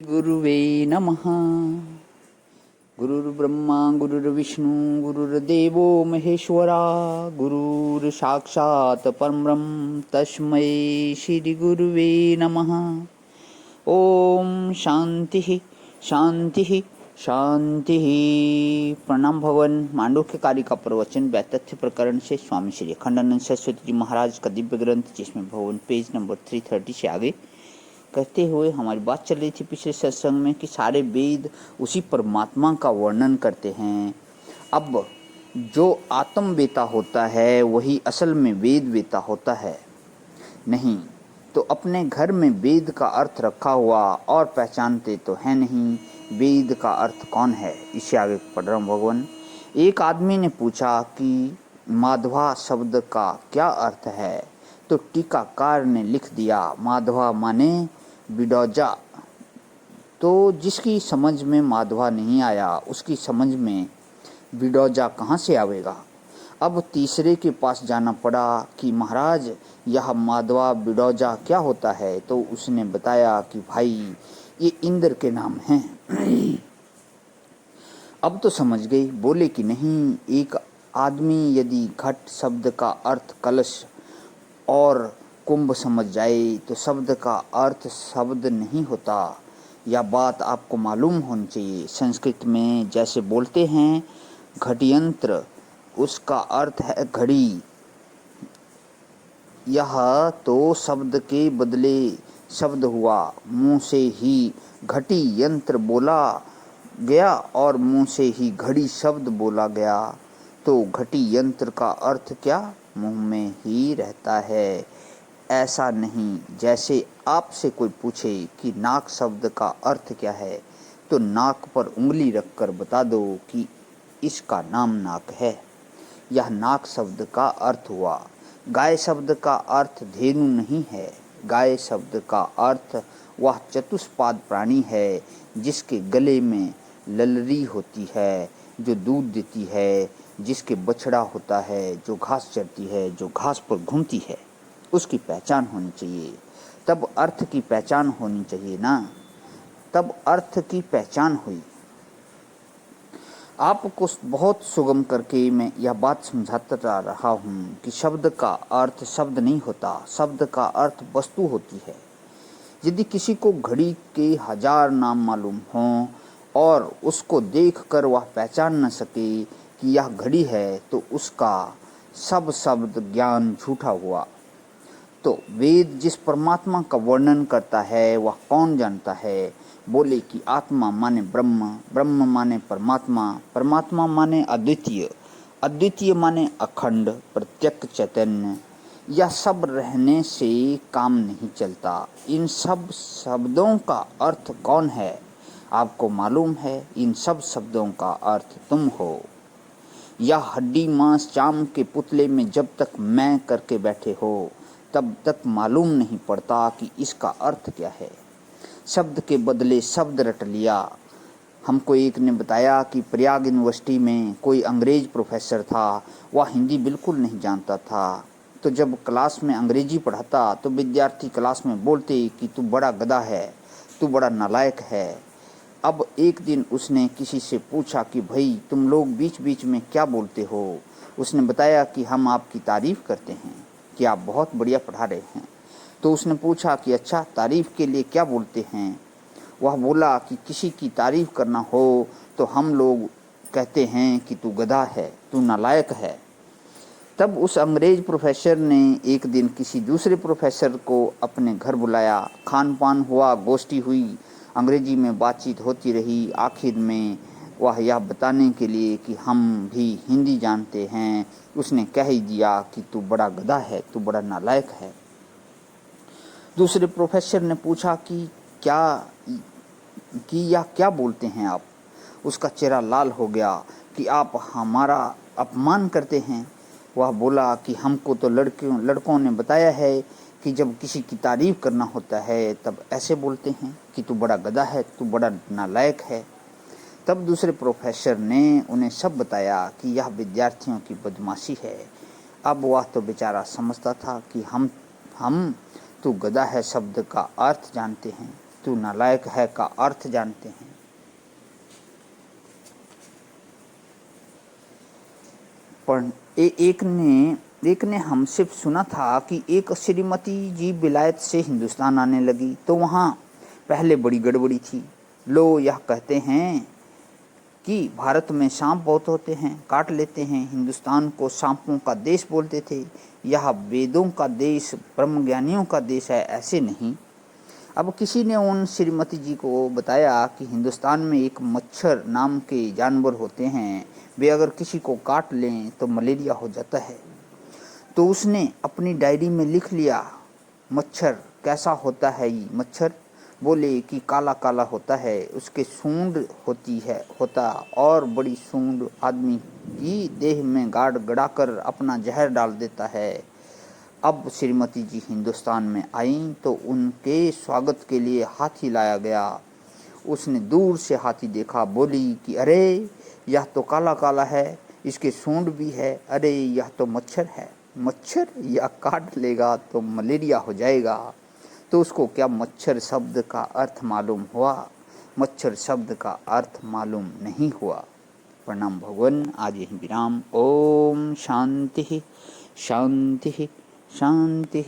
गुरुवे नमः। गुरुर्ब्रह्मा गुरुर्विष्णु गुरुर्देवो महेश्वरा गुरुर्साक्षात् परब्रह्म तस्मै श्री गुरुवे नमः। ओम शांति शांति शांति। प्रणाम भवन। मांडुक्य कार्य का प्रवचन व्यातथ्य प्रकरण से स्वामी श्री अखंडानंद सरस्वती जी महाराज का दिव्य ग्रंथ, जिसमें भवन पेज नंबर 330 से आगे कहते हुए हमारी बात चल रही थी पिछले सत्संग में कि सारे वेद उसी परमात्मा का वर्णन करते हैं। अब जो आत्मवेता होता है वही असल में वेद वेता होता है। नहीं तो अपने घर में वेद का अर्थ रखा हुआ और पहचानते तो है नहीं वेद का अर्थ कौन है। इसे आगे पढ़ रहा हूँ भगवान। एक आदमी ने पूछा कि माधवा शब्द का क्या अर्थ है, तो टीकाकार ने लिख दिया माधवा माने बिडौजा। तो जिसकी समझ में माधवा नहीं आया उसकी समझ में बिडौजा कहाँ से आवेगा। अब तीसरे के पास जाना पड़ा कि महाराज यह माधवा बिडौजा क्या होता है, तो उसने बताया कि भाई ये इंद्र के नाम हैं। अब तो समझ गई। बोले कि नहीं, एक आदमी यदि घट शब्द का अर्थ कलश और कुंभ समझ जाए तो शब्द का अर्थ शब्द नहीं होता। यह बात आपको मालूम होनी चाहिए। संस्कृत में जैसे बोलते हैं घटियंत्र, उसका अर्थ है घड़ी। यह तो शब्द के बदले शब्द हुआ। मुंह से ही घटी यंत्र बोला गया और मुंह से ही घड़ी शब्द बोला गया। तो घटी यंत्र का अर्थ क्या मुंह में ही रहता है। ऐसा नहीं जैसे आपसे कोई पूछे कि नाक शब्द का अर्थ क्या है, तो नाक पर उंगली रखकर बता दो कि इसका नाम नाक है। यह नाक शब्द का अर्थ हुआ। गाय शब्द का अर्थ धेनु नहीं है। गाय शब्द का अर्थ वह चतुष्पाद प्राणी है जिसके गले में ललरी होती है, जो दूध देती है, जिसके बछड़ा होता है, जो घास चरती है, जो घास पर घूमती है। उसकी पहचान होनी चाहिए। तब अर्थ की पहचान होनी चाहिए ना। तब अर्थ की पहचान हुई। आपको बहुत सुगम करके मैं यह बात समझाता रहा हूँ कि शब्द का अर्थ शब्द नहीं होता, शब्द का अर्थ वस्तु होती है। यदि किसी को घड़ी के 1000 नाम मालूम हों और उसको देखकर वह पहचान न सके कि यह घड़ी है, तो उसका सब शब्द ज्ञान झूठा हुआ। तो वेद जिस परमात्मा का वर्णन करता है वह कौन जानता है। बोले कि आत्मा माने ब्रह्म, ब्रह्म माने परमात्मा, परमात्मा माने अद्वितीय, अद्वितीय माने अखंड प्रत्यक्ष चैतन्य। यह सब रहने से काम नहीं चलता। इन सब शब्दों का अर्थ कौन है आपको मालूम है। इन सब शब्दों का अर्थ तुम हो। यह हड्डी मांस चाम के पुतले में जब तक मैं करके बैठे हो तब तक मालूम नहीं पड़ता कि इसका अर्थ क्या है। शब्द के बदले शब्द रट लिया। हमको एक ने बताया कि प्रयाग यूनिवर्सिटी में कोई अंग्रेज प्रोफेसर था। वह हिंदी बिल्कुल नहीं जानता था। तो जब क्लास में अंग्रेजी पढ़ाता तो विद्यार्थी क्लास में बोलते कि तू बड़ा गधा है, तू बड़ा नालायक है। अब एक दिन उसने किसी से पूछा कि भाई तुम लोग बीच बीच में क्या बोलते हो। उसने बताया कि हम आपकी तारीफ करते हैं कि आप बहुत बढ़िया पढ़ा रहे हैं। तो उसने पूछा कि अच्छा तारीफ के लिए क्या बोलते हैं। वह बोला कि किसी की तारीफ करना हो तो हम लोग कहते हैं कि तू गधा है, तू नालायक है। तब उस अंग्रेज प्रोफेसर ने एक दिन किसी दूसरे प्रोफेसर को अपने घर बुलाया। खान पान हुआ, गोष्ठी हुई, अंग्रेजी में बातचीत होती रही। आखिर में वह यह बताने के लिए कि हम भी हिंदी जानते हैं, उसने कह ही दिया कि तू बड़ा गधा है, तू बड़ा नालायक है। दूसरे प्रोफेसर ने पूछा कि यह क्या बोलते हैं आप। उसका चेहरा लाल हो गया कि आप हमारा अपमान करते हैं। वह बोला कि हमको तो लड़कों ने बताया है कि जब किसी की तारीफ करना होता है तब ऐसे बोलते हैं कि तू बड़ा गधा है, तू बड़ा नालायक है। तब दूसरे प्रोफेसर ने उन्हें सब बताया कि यह विद्यार्थियों की बदमाशी है। अब वह तो बेचारा समझता था कि हम तू गधा है शब्द का अर्थ जानते हैं, तू नालायक है का अर्थ जानते हैं। पर एक ने हमसे सुना था कि एक श्रीमती जी विलायत से हिंदुस्तान आने लगी तो वहाँ पहले बड़ी गड़बड़ी थी। लोग यह कहते हैं कि भारत में सांप बहुत होते हैं, काट लेते हैं। हिंदुस्तान को सांपों का देश बोलते थे। यह वेदों का देश, ब्रह्मज्ञानियों का देश है, ऐसे नहीं। अब किसी ने उन श्रीमती जी को बताया कि हिंदुस्तान में एक मच्छर नाम के जानवर होते हैं, वे अगर किसी को काट लें तो मलेरिया हो जाता है। तो उसने अपनी डायरी में लिख लिया, मच्छर कैसा होता है ये मच्छर? बोले कि काला काला होता है, उसके सूंड होता और बड़ी सूंड आदमी की देह में गाड़ गड़ाकर अपना जहर डाल देता है। अब श्रीमती जी हिंदुस्तान में आईं तो उनके स्वागत के लिए हाथी लाया गया। उसने दूर से हाथी देखा, बोली कि अरे यह तो काला काला है, इसके सूंड भी है, अरे यह तो मच्छर है। मच्छर? यह काट लेगा तो मलेरिया हो जाएगा। तो उसको क्या मच्छर शब्द का अर्थ मालूम हुआ? मच्छर शब्द का अर्थ मालूम नहीं हुआ। प्रणाम भगवान, आज यहीं विराम। ओम शांति शांति शांति।